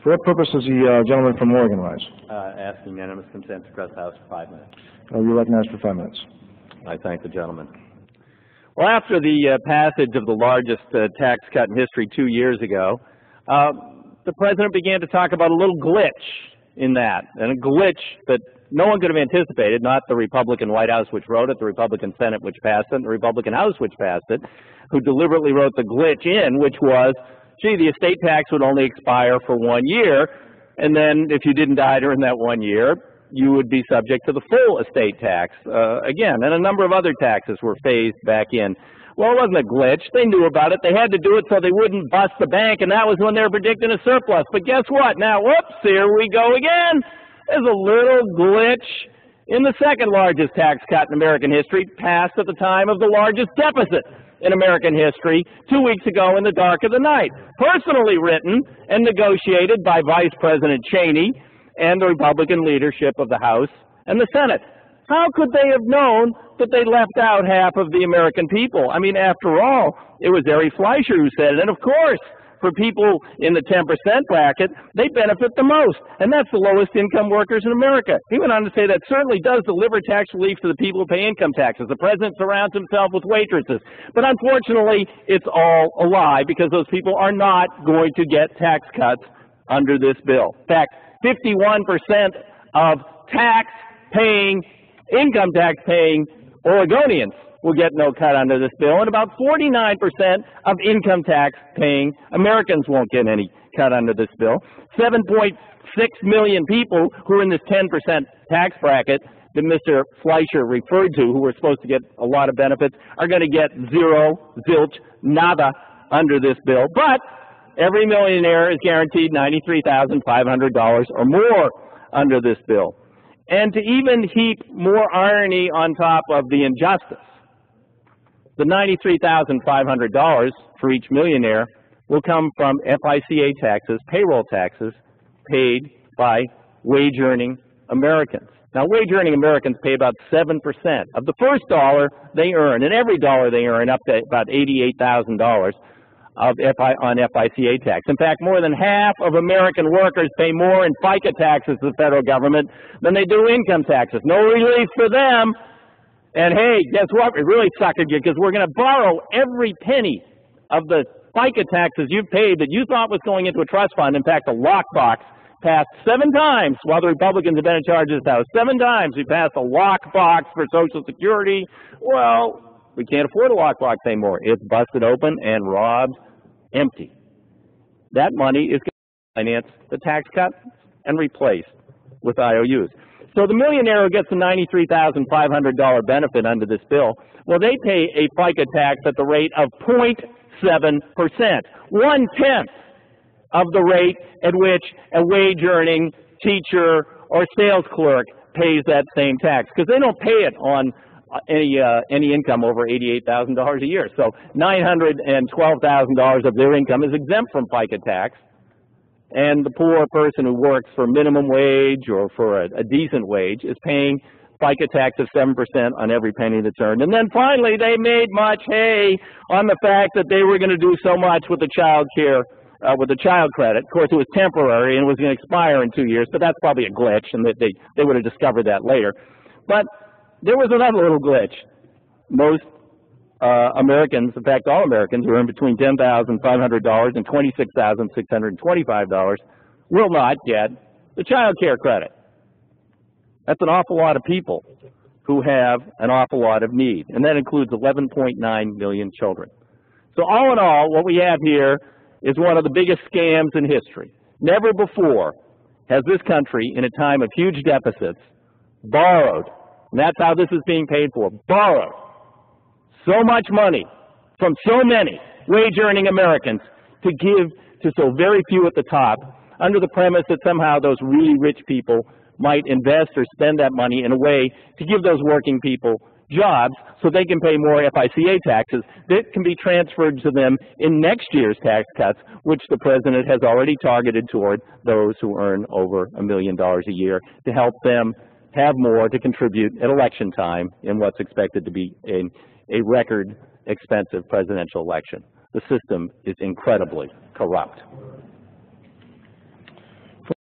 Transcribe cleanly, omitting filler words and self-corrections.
For what purpose does the gentleman from Oregon rise? Ask unanimous consent to address the House for 5 minutes. You're recognized for 5 minutes. I thank the gentleman. Well, after the passage of the largest tax cut in history 2 years ago, the president began to talk about a little glitch in that, and a glitch that no one could have anticipated, not the Republican White House which wrote it, the Republican Senate which passed it, and the Republican House which passed it, who deliberately wrote the glitch in, which was, gee, the estate tax would only expire for 1 year, and then if you didn't die during that 1 year, you would be subject to the full estate tax again, and a number of other taxes were phased back in. Well, it wasn't a glitch. They knew about it. They had to do it so they wouldn't bust the bank, and that was when they were predicting a surplus. But guess what? Now, whoops, here we go again. There's a little glitch in the second largest tax cut in American history, passed at the time of the largest deficit in American history 2 weeks ago in the dark of the night. Personally written and negotiated by Vice President Cheney and the Republican leadership of the House and the Senate. How could they have known that they left out half of the American people? I mean, after all, it was Ari Fleischer who said it. And of course, for people in the 10% bracket, they benefit the most. And that's the lowest income workers in America. He went on to say that certainly does deliver tax relief to the people who pay income taxes. The president surrounds himself with waitresses. But unfortunately, it's all a lie because those people are not going to get tax cuts under this bill. In fact, 51% of income tax paying Oregonians will get no cut under this bill, and about 49% of income tax paying Americans won't get any cut under this bill. 7.6 million people who are in this 10% tax bracket that Mr. Fleischer referred to, who were supposed to get a lot of benefits, are going to get zero, zilch, nada under this bill. But every millionaire is guaranteed $93,500 or more under this bill. And to even heap more irony on top of the injustice, the $93,500 for each millionaire will come from FICA taxes, payroll taxes, paid by wage-earning Americans. Now, wage-earning Americans pay about 7% of the first dollar they earn, and every dollar they earn up to about $88,000 on FICA tax. In fact, more than half of American workers pay more in FICA taxes to the federal government than they do income taxes. No relief for them. And hey, guess what? We really suckered you because we're going to borrow every penny of the FICA taxes you've paid that you thought was going into a trust fund. In fact, a lockbox passed 7 times while the Republicans have been in charge of this House. 7 times we passed a lockbox for Social Security. Well, we can't afford a lockbox anymore. It's busted open and robbed empty. That money is going to finance the tax cut and replaced with IOUs. So the millionaire who gets a $93,500 benefit under this bill, well, they pay a FICA tax at the rate of 0.7%, 1/10 of the rate at which a wage-earning teacher or sales clerk pays that same tax, because they don't pay it on any income over $88,000 a year. So $912,000 of their income is exempt from FICA tax, and the poor person who works for minimum wage or for a decent wage is paying FICA tax of 7% on every penny that's earned. And then finally, they made much hay on the fact that they were going to do so much with the child care, with the child credit. Of course, it was temporary and it was going to expire in 2 years, but that's probably a glitch, and they would have discovered that later. But there was another little glitch. Most Americans, in fact all Americans who earn between $10,500 and $26,625 will not get the child care credit. That's an awful lot of people who have an awful lot of need, and that includes 11.9 million children. So all in all, what we have here is one of the biggest scams in history. Never before has this country, in a time of huge deficits, borrowed, and that's how this is being paid for, borrowed so much money from so many wage-earning Americans to give to so very few at the top, under the premise that somehow those really rich people might invest or spend that money in a way to give those working people jobs so they can pay more FICA taxes that can be transferred to them in next year's tax cuts, which the president has already targeted toward those who earn over $1 million a year, to help them have more to contribute at election time in what's expected to be a record expensive presidential election. The system is incredibly corrupt.